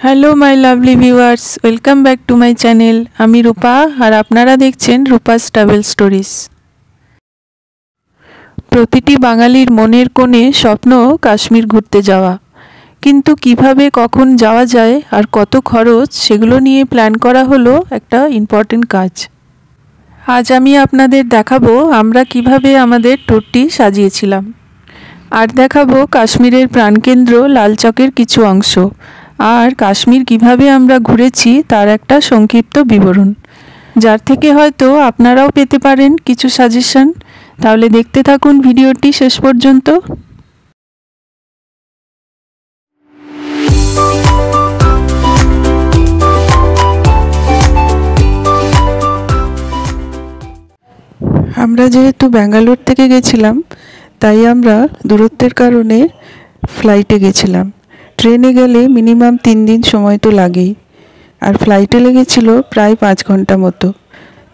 Hello my lovely viewers, welcome back to my channel. আমি রূপা আর আপনারা দেখছেন রূপাস ট্রাভেল স্টোরিজ। প্রতিটি বাঙালির মনের কোণে স্বপ্ন কাশ্মীর ঘুরতে যাওয়া, কিন্তু কিভাবে কখন যাওয়া যায় আর কত খরচ সেগুলো নিয়ে প্ল্যান করা হলো একটা ইম্পর্টেন্ট কাজ। আজ আমি আপনাদের দেখাবো আমরা কিভাবে আমাদের ট্যুরটি সাজিয়েছিলাম, আর দেখাবো কাশ্মীরের প্রাণকেন্দ্র লালচকের কিছু অংশ, আর কাশ্মীর কিভাবে আমরা ঘুরেছি তার একটা সংক্ষিপ্ত বিবরণ, যার থেকে হয়তো আপনারাও পেতে পারেন কিছু সাজেশন। তাহলে দেখতে থাকুন ভিডিওটি শেষ পর্যন্ত। আমরা যেহেতু ব্যাঙ্গালোর থেকে গেছিলাম, তাই আমরা দূরত্বের কারণে ফ্লাইটে গেছিলাম। ট্রেনে গেলে মিনিমাম 3 দিন সময় তো লাগেই, আর ফ্লাইটে লেগেছিল প্রায় 5 ঘন্টা মতো।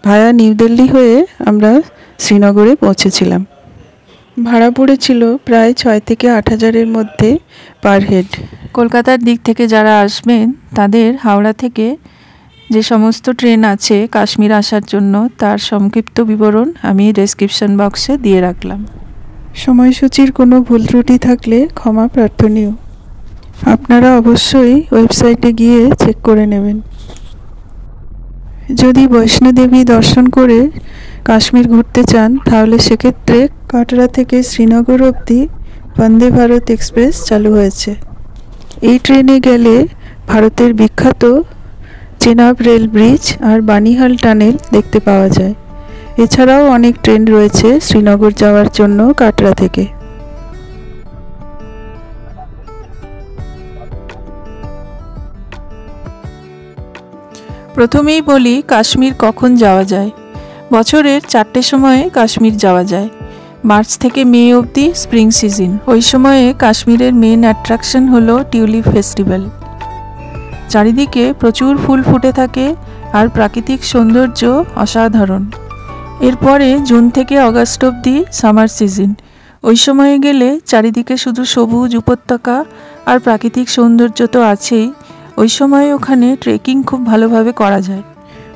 ভায়া নিউ দিল্লি হয়ে আমরা শ্রীনগরে পৌঁছেছিলাম। ভাড়া পড়েছিল প্রায় 6 থেকে 8 হাজারের মধ্যে পার হেড। কলকাতার দিক থেকে যারা আসবেন তাদের হাওড়া থেকে যে সমস্ত ট্রেন আছে কাশ্মীর আসার জন্য তার সংক্ষিপ্ত বিবরণ আমি ডেসক্রিপশন বক্সে দিয়ে রাখলাম। সময়সূচির কোনো ভুল ত্রুটি থাকলে ক্ষমা প্রার্থনীয়। আপনারা অবশ্যই ওয়েবসাইটে গিয়ে চেক করে নেবেন। যদি বৈষ্ণোদেবী দর্শন করে কাশ্মীর ঘুরতে চান তাহলে সেক্ষেত্রে কাটরা থেকে শ্রীনগর অবধি বন্দে ভারত এক্সপ্রেস চালু হয়েছে। এই ট্রেনে গেলে ভারতের বিখ্যাত চেনাব রেল ব্রিজ আর বানিহাল টানেল দেখতে পাওয়া যায়। এছাড়াও অনেক ট্রেন রয়েছে শ্রীনগর যাওয়ার জন্য কাটরা থেকে। প্রথমেই বলি কাশ্মীর কখন যাওয়া যায়। বছরের 4টে সময়ে কাশ্মীর যাওয়া যায়। মার্চ থেকে মে অবধি স্প্রিং সিজন। ওই সময়ে কাশ্মীরের মেন অ্যাট্রাকশন হলো টিউলিপ ফেস্টিভ্যাল। চারিদিকে প্রচুর ফুল ফুটে থাকে আর প্রাকৃতিক সৌন্দর্য অসাধারণ। এরপরে জুন থেকে অগাস্ট অবধি সামার সিজন। ওই সময়ে গেলে চারিদিকে শুধু সবুজ উপত্যকা আর প্রাকৃতিক সৌন্দর্য তো আছেই, ওই সময়ে ওখানে ট্রেকিং খুব ভালোভাবে করা যায়।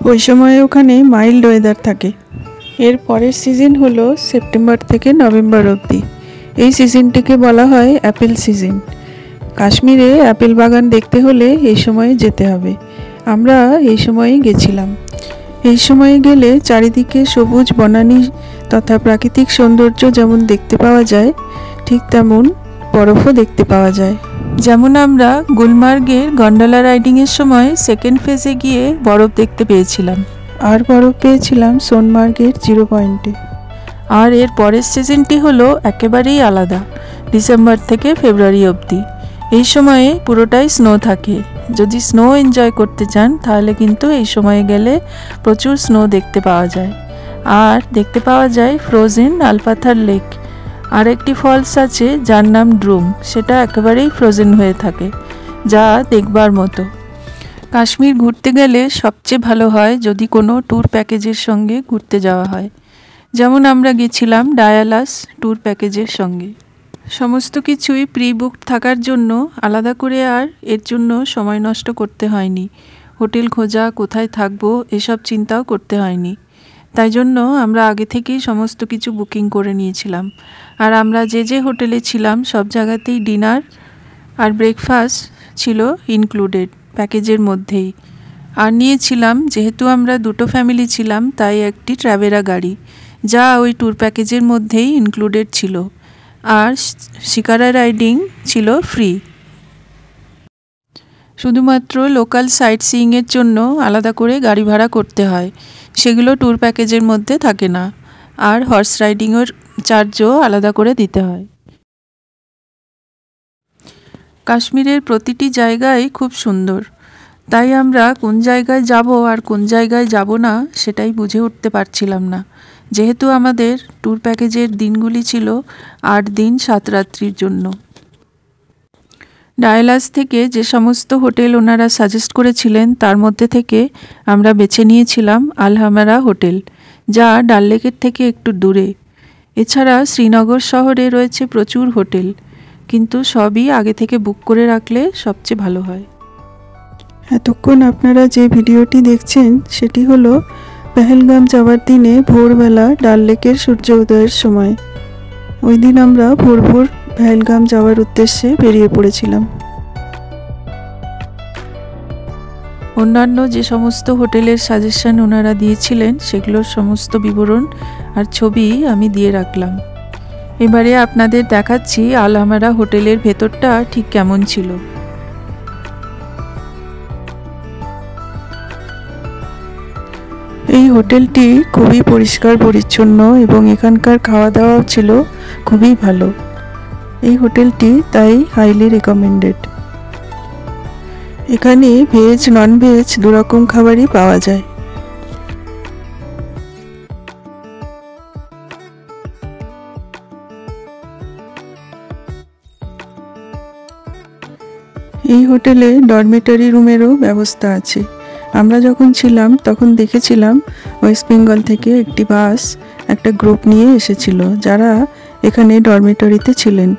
ওই সময়ে ওখানে মাইল্ড ওয়েদার থাকে। এর পরের সিজন হলো সেপ্টেম্বর থেকে নভেম্বর অবধি। এই সিজনটিকে বলা হয় অ্যাপেল সিজন। কাশ্মীরে অ্যাপেল বাগান দেখতে হলে এই সময়ে যেতে হবে। আমরা এই সময়েই গেছিলাম। এই সময়ে গেলে চারিদিকে সবুজ বনানী তথা প্রাকৃতিক সৌন্দর্য যেমন দেখতে পাওয়া যায়, ঠিক তেমন বরফও দেখতে পাওয়া যায়। যেমন আমরা গুলমার্গের গন্ডোলা রাইডিংয়ের সময় সেকেন্ড ফেজে গিয়ে বরফ দেখতে পেয়েছিলাম, আর বরফ পেয়েছিলাম সোনমার্গের 0 পয়েন্টে। আর এর পরের সিজনটি হলো একেবারেই আলাদা, ডিসেম্বর থেকে ফেব্রুয়ারি অবধি। এই সময়ে পুরোটাই স্নো থাকে। যদি স্নো এনজয় করতে চান তাহলে কিন্তু এই সময়ে গেলে প্রচুর স্নো দেখতে পাওয়া যায়। আর দেখতে পাওয়া যায় ফ্রোজেন আলপাথার লেক। আর একটি ফলস আছে যার নাম ড্রুম, সেটা একেবারেই ফ্রোজেন হয়ে থাকে, যা দেখবার মতো। কাশ্মীর ঘুরতে গেলে সবচেয়ে ভালো হয় যদি কোনো ট্যুর প্যাকেজের সঙ্গে ঘুরতে যাওয়া হয়। যেমন আমরা গেছিলাম ডায়ালাস ট্যুর প্যাকেজের সঙ্গে। সমস্ত কিছুই প্রি বুকড থাকার জন্য আলাদা করে আর এর জন্য সময় নষ্ট করতে হয়নি। হোটেল খোঁজা, কোথায় থাকবো এসব চিন্তাও করতে হয়নি। তাই জন্য আমরা আগে থেকেই সমস্ত কিছু বুকিং করে নিয়েছিলাম। আর আমরা যে যে হোটেলে ছিলাম সব জায়গাতেই ডিনার আর ব্রেকফাস্ট ছিল ইনক্লুডেড প্যাকেজের মধ্যেই। আর নিয়েছিলাম, যেহেতু আমরা 2টো ফ্যামিলি ছিলাম, তাই একটি ট্র্যাভেরা গাড়ি, যা ওই ট্যুর প্যাকেজের মধ্যেই ইনক্লুডেড ছিল। আর শিকারা রাইডিং ছিল ফ্রি। শুধুমাত্র লোকাল সাইট সিইংয়ের জন্য আলাদা করে গাড়ি ভাড়া করতে হয়, সেগুলো ট্যুর প্যাকেজের মধ্যে থাকে না। আর হর্স রাইডিংয়ের চার্জও আলাদা করে দিতে হয়। কাশ্মীরের প্রতিটি জায়গাই খুব সুন্দর, তাই আমরা কোন জায়গায় যাব আর কোন জায়গায় যাব না সেটাই বুঝে উঠতে পারছিলাম না, যেহেতু আমাদের ট্যুর প্যাকেজের দিনগুলি ছিল 8 দিন 7 রাত্রির জন্য। ডায়ালাস থেকে যে সমস্ত হোটেল ওনারা সাজেস্ট করেছিলেন তার মধ্যে থেকে আমরা বেছে নিয়েছিলাম আলহামারা হোটেল, যা ডাল লেকের থেকে একটু দূরে। এছাড়া শ্রীনগর শহরে রয়েছে প্রচুর হোটেল, কিন্তু সবই আগে থেকে বুক করে রাখলে সবচেয়ে ভালো হয়। এতক্ষণ আপনারা যে ভিডিওটি দেখছেন সেটি হলো পেহেলগাম যাওয়ার দিনে ভোরবেলা ডাল লেকের সূর্য উদয়ের সময়। ওই দিন আমরা ভোর ভোর পেহেলগাম যাওয়ার উদ্দেশ্যে বেরিয়ে পড়েছিলাম। অন্যান্য যে সমস্ত হোটেলের সাজেশন ওনারা দিয়েছিলেন সেগুলোর সমস্ত বিবরণ আর ছবি আমি দিয়ে রাখলাম। এবারে আপনাদের দেখাচ্ছি আলহামারা হোটেলের ভেতরটা ঠিক কেমন ছিল। এই হোটেলটি খুবই পরিষ্কার পরিচ্ছন্ন এবং এখানকার খাওয়া দাওয়াও ছিল খুবই ভালো। এই হোটেলটি তাই হাইলি রেকমেন্ডেড। এখানে ভেজ নন ভেজ দুরকম খাবারই পাওয়া যায়। এই হোটেলে ডরমেটরি রুমেরও ব্যবস্থা আছে। আমরা যখন ছিলাম তখন দেখেছিলাম ওয়েস্ট বেঙ্গল থেকে একটি বাস একটা গ্রুপ নিয়ে এসেছিল যারা এখানে ডরমেটরিতে ছিলেন।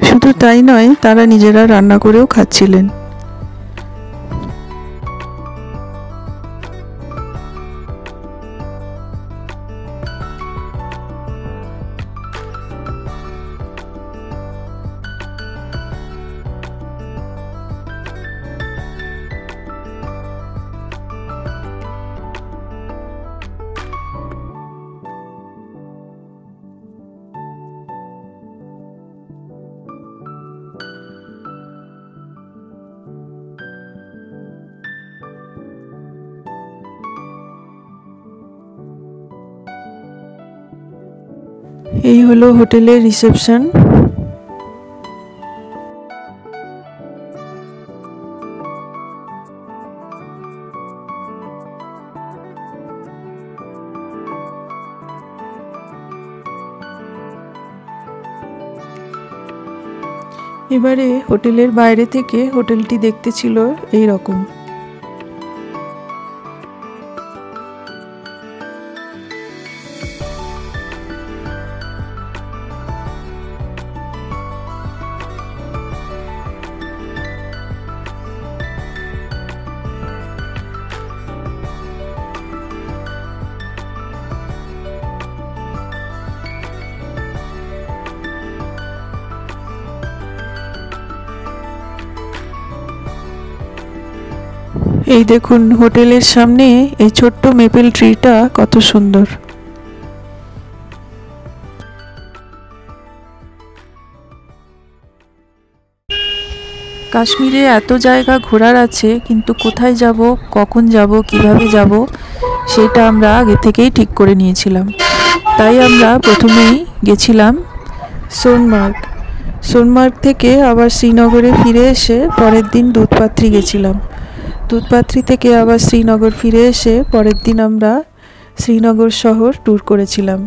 শুধু তাই নয়, তারা নিজেরা রান্না করেও খাচ্ছিলেন। এই হলো হোটেলের রিসেপশন। এবারে হোটেলের বাইরে থেকে হোটেলটি দেখতে ছিল এই রকম। এই দেখুন হোটেলের সামনে এই ছোট্ট মেপেল ট্রিটা কত সুন্দর। কাশ্মীরে এত জায়গা ঘোরার আছে, কিন্তু কোথায় যাব, কখন যাব, কিভাবে যাব সেটা আমরা আগে থেকেই ঠিক করে নিয়েছিলাম। তাই আমরা প্রথমেই গেছিলাম সোনমার্গ। সোনমার্গ থেকে আবার শ্রীনগরে ফিরে এসে পরের দিন দুধপাত্রি গেছিলাম। দুধপাত্রি থেকে আবার শ্রীনগর ফিরে এসে পরের দিন আমরা শ্রীনগর শহর ট্যুর করেছিলাম।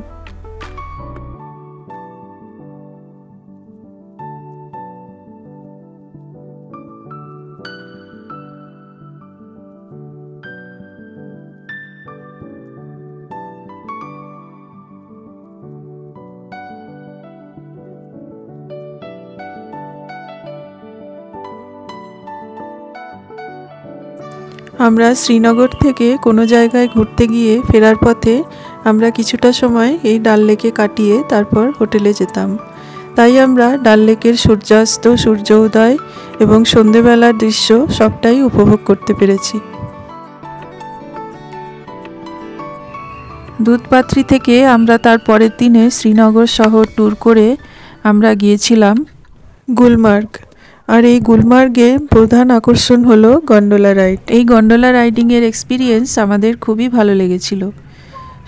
আমরা শ্রীনগর থেকে কোনো জায়গায় ঘুরতে গিয়ে ফেরার পথে আমরা কিছুটা সময় এই ডাল লেকে কাটিয়ে তারপর হোটেলে যেতাম। তাই আমরা ডাল লেকের সূর্যাস্ত, সূর্য উদয় এবং সন্ধেবেলার দৃশ্য সবটাই উপভোগ করতে পেরেছি। দুধপাত্রি থেকে আমরা তার পরের দিনে শ্রীনগর শহর ট্যুর করে আমরা গিয়েছিলাম গুলমার্গ। আর এই গুলমার্গে প্রধান আকর্ষণ হলো গন্ডোলা রাইড। এই গন্ডোলা রাইডিংয়ের এক্সপিরিয়েন্স আমাদের খুবই ভালো লেগেছিল।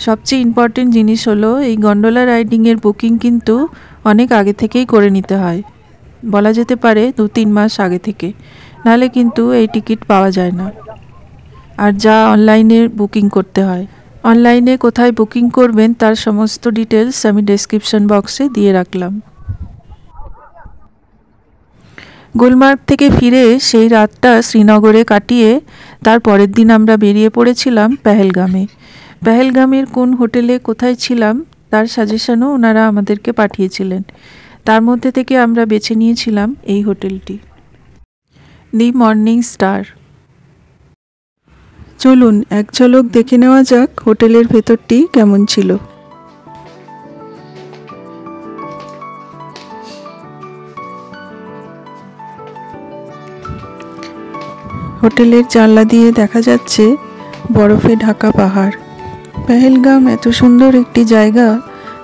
সবচেয়ে ইম্পর্টেন্ট জিনিস হলো এই গন্ডোলা রাইডিংয়ের বুকিং কিন্তু অনেক আগে থেকেই করে নিতে হয়, বলা যেতে পারে 2-3 মাস আগে থেকে, নাহলে কিন্তু এই টিকিট পাওয়া যায় না। আর যা অনলাইনে বুকিং করতে হয়, অনলাইনে কোথায় বুকিং করবেন তার সমস্ত ডিটেলস আমি ডেসক্রিপশন বক্সে দিয়ে রাখলাম। গুলমার্গ থেকে ফিরে সেই রাতটা শ্রীনগরে কাটিয়ে তার পরের দিন আমরা বেরিয়ে পড়েছিলাম পেহেলগামে। পেহেলগামের কোন হোটেলে কোথায় ছিলাম তার সাজেশনও ওনারা আমাদেরকে পাঠিয়েছিলেন। তার মধ্যে থেকে আমরা বেছে নিয়েছিলাম এই হোটেলটি, দি মর্নিং স্টার। চলুন এক ঝলক দেখে নেওয়া যাক হোটেলের ভেতরটি কেমন ছিল। হোটেলের জানলা দিয়ে দেখা যাচ্ছে বরফে ঢাকা পাহাড়। পেহেলগাম এত সুন্দর একটি জায়গা,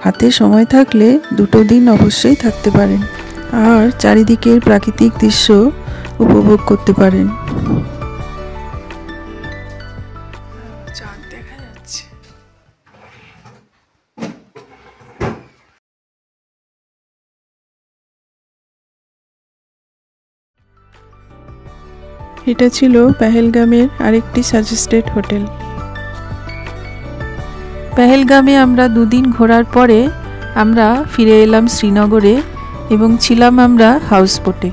হাতে সময় থাকলে 2 দিন অবশ্যই থাকতে পারেন আর চারিদিকের প্রাকৃতিক দৃশ্য উপভোগ করতে পারেন। চাঁদ দেখা যাচ্ছে। এটা ছিল পেহেলগামের আরেকটি সাজেস্টেড হোটেল। পেহেলগামে আমরা 2 দিন ঘোরার পরে আমরা ফিরে এলাম শ্রীনগরে এবং ছিলাম আমরা হাউসবোটে।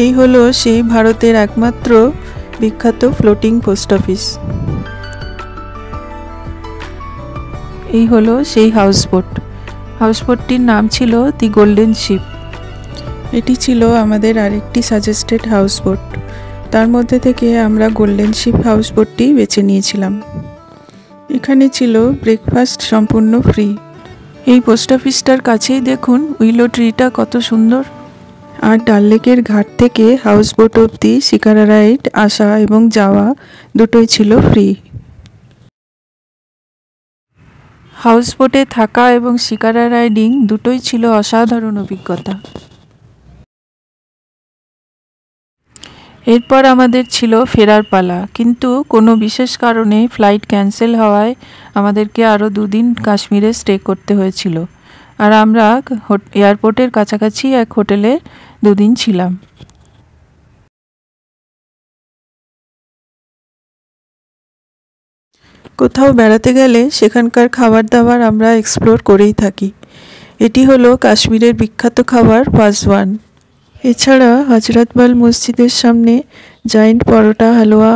এই হলো সেই ভারতের একমাত্র বিখ্যাত ফ্লোটিং পোস্ট অফিস। এই হলো সেই হাউসবোট। হাউসবোটটির নাম ছিল দি গোল্ডেন শিপ। এটি ছিল আমাদের আরেকটি সাজেস্টেড হাউসবোট। তার মধ্যে থেকে আমরা গোল্ডেন শিপ হাউসবোটটি বেছে নিয়েছিলাম। এখানে ছিল ব্রেকফাস্ট সম্পূর্ণ ফ্রি। এই পোস্ট অফিসটার কাছেই দেখুন উইলো ট্রিটা কত সুন্দর। আর ডাল লেকের ঘাট থেকে হাউসবোট অবধি শিকারা রাইড আসা এবং যাওয়া দুটোই ছিল ফ্রি। হাউসবোটে থাকা এবং শিকারা রাইডিং দুটোই ছিল অসাধারণ অভিজ্ঞতা। এরপর আমাদের ছিল ফেরার পালা, কিন্তু কোনো বিশেষ কারণে ফ্লাইট ক্যান্সেল হওয়ায় আমাদেরকে আরও 2 দিন কাশ্মীরে স্টে করতে হয়েছিল। আর আমরা এয়ারপোর্টের কাছাকাছি এক হোটেলে 2 দিন ছিলাম। কোথাও বেড়াতে গেলে সেখানকার খাবার দাবার আমরা এক্সপ্লোর করেই থাকি। এটি হলো কাশ্মীরের বিখ্যাত খাবার ওয়াজওয়ান। এছাড়া হজরতবাল মসজিদের সামনে জায়েন্ট পরোটা হালুয়া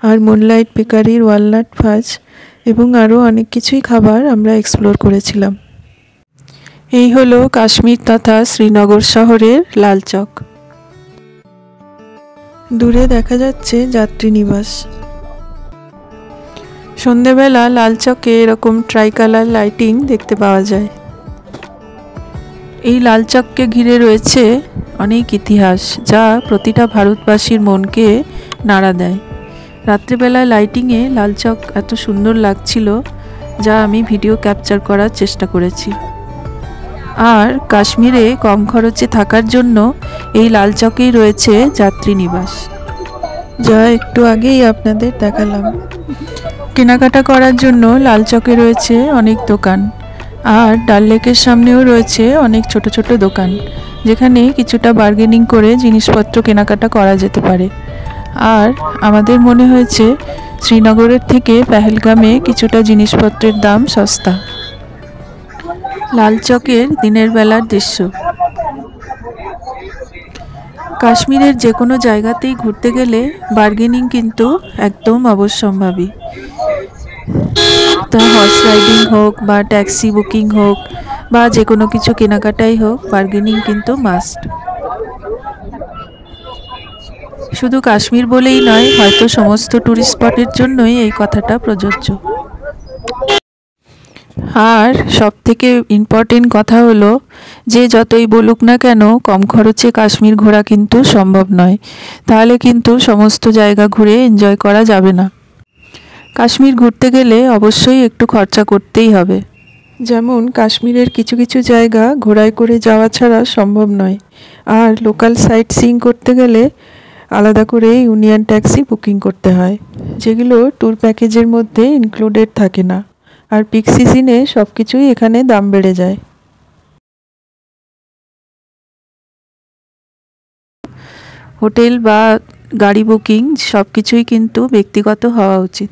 আর মুনলাইট বেকারির ওয়ালনাট ফাজ এবং আরও অনেক কিছুই খাবার আমরা এক্সপ্লোর করেছিলাম। এই হলো কাশ্মীর তথা শ্রীনগর শহরের লাল চক। দূরে দেখা যাচ্ছে যাত্রী নিবাস। সন্ধেবেলা লাল চকে এরকম ট্রাইকালার লাইটিং দেখতে পাওয়া যায়। এই লাল চককে ঘিরে রয়েছে অনেক ইতিহাস, যা প্রতিটা ভারতবাসীর মনকে নাড়া দেয়। রাত্রিবেলা লাইটিংয়ে লাল চক এত সুন্দর লাগছিল, যা আমি ভিডিও ক্যাপচার করার চেষ্টা করেছি। আর কাশ্মীরে কম খরচে থাকার জন্য এই লাল চকেই রয়েছে যাত্রী নিবাস, যা একটু আগেই আপনাদের দেখালাম। কেনাকাটা করার জন্য লাল চকে রয়েছে অনেক দোকান, আর ডাল লেকের সামনেও রয়েছে অনেক ছোট ছোট দোকান, যেখানে কিছুটা বার্গেনিং করে জিনিসপত্র কেনাকাটা করা যেতে পারে। আর আমাদের মনে হয়েছে শ্রীনগরের থেকে পেহেলগামে কিছুটা জিনিসপত্রের দাম সস্তা। লাল চকের দিনের বেলার দৃশ্য। কাশ্মীরের যে কোনো জায়গাতেই ঘুরতে গেলে বার্গেনিং কিন্তু একদম অবশ্যম্ভাবী। তা হর্স রাইডিং হোক বা ট্যাক্সি বুকিং হোক বা যে কোনো কিছু কেনাকাটাই হোক, বার্গেনিং কিন্তু মাস্ট। শুধু কাশ্মীর বলেই নয়, হয়তো সমস্ত ট্যুরিস্ট স্পটের জন্যই এই কথাটা প্রযোজ্য। আর সবথেকে ইম্পর্টেন্ট কথা হলো যে যতই বলুক না কেন, কম খরচে কাশ্মীর ঘোরা কিন্তু সম্ভব নয়। তাহলে কিন্তু সমস্ত জায়গা ঘুরে এনজয় করা যাবে না। কাশ্মীর ঘুরতে গেলে অবশ্যই একটু খরচা করতেই হবে। যেমন কাশ্মীরের কিছু কিছু জায়গা ঘোড়ায় করে যাওয়া ছাড়া সম্ভব নয়, আর লোকাল সাইট সিইং করতে গেলে আলাদা করে ইউনিয়ন ট্যাক্সি বুকিং করতে হয়, যেগুলো ট্যুর প্যাকেজের মধ্যে ইনক্লুডেড থাকে না। আর পিক সিজনে সব কিছুই এখানে দাম বেড়ে যায়। হোটেল বা গাড়ি বুকিং সব কিছুই কিন্তু ব্যক্তিগত হওয়া উচিত।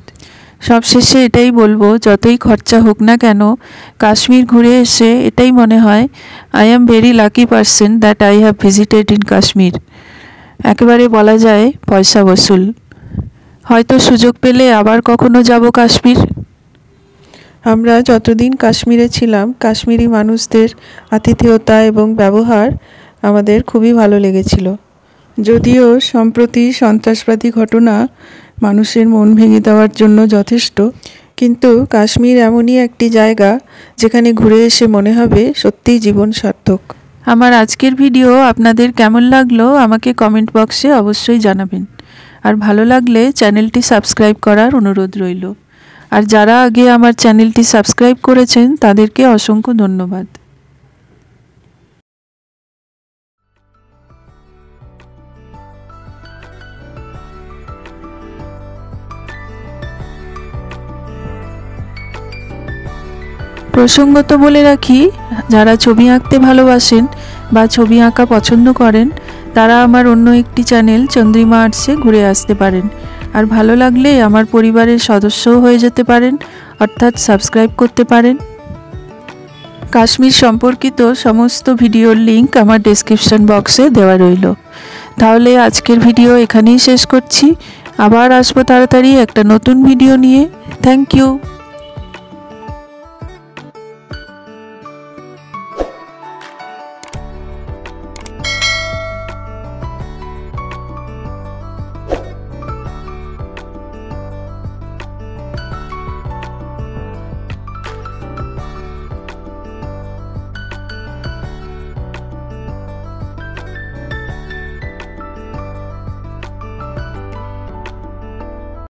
সবশেষে এটাই বলবো, যতই খরচা হোক না কেন, কাশ্মীর ঘুরে এসে এটাই মনে হয় I am very lucky person that I have visited in Kashmir. একেবারে বলা যায় পয়সা বসুল। হয়তো সুযোগ পেলে আবার কখনো যাব কাশ্মীর। আমরা যতদিন কাশ্মীরে ছিলাম, কাশ্মীরি মানুষদের আতিথেয়তা এবং ব্যবহার আমাদের খুবই ভালো লেগেছিল। যদিও সম্প্রতি সন্ত্রাসবাদী ঘটনা মানুষের মন ভেঙে দেওয়ার জন্য যথেষ্ট। কিন্তু কাশ্মীর এমনই একটি জায়গা যেখানে ঘুরে এসে মনে হবে সত্যিই জীবন সার্থক। আমার আজকের ভিডিও আপনাদের কেমন লাগলো আমাকে কমেন্ট বক্সে অবশ্যই জানাবেন। আর ভালো লাগলে চ্যানেলটি সাবস্ক্রাইব করার অনুরোধ রইল। আর যারা আগে আমার চ্যানেলটি সাবস্ক্রাইব করেছেন তাদেরকে অসংখ্য ধন্যবাদ। প্রসঙ্গত বলে রাখি, যারা ছবি আঁকতে ভালোবাসেন বা ছবি আঁকা পছন্দ করেন তারা আমার অন্য একটি চ্যানেল চন্দ্রিমা আর্টসে ঘুরে আসতে পারেন। আর ভালো লাগলে আমার পরিবারের সদস্যও হয়ে যেতে পারেন, অর্থাৎ সাবস্ক্রাইব করতে পারেন। কাশ্মীর সম্পর্কিত সমস্ত ভিডিওর লিংক আমার ডেসক্রিপশন বক্সে দেওয়া রইল। তাহলে আজকের ভিডিও এখানেই শেষ করছি। আবার আসবো তাড়াতাড়ি একটা নতুন ভিডিও নিয়ে। Thank you.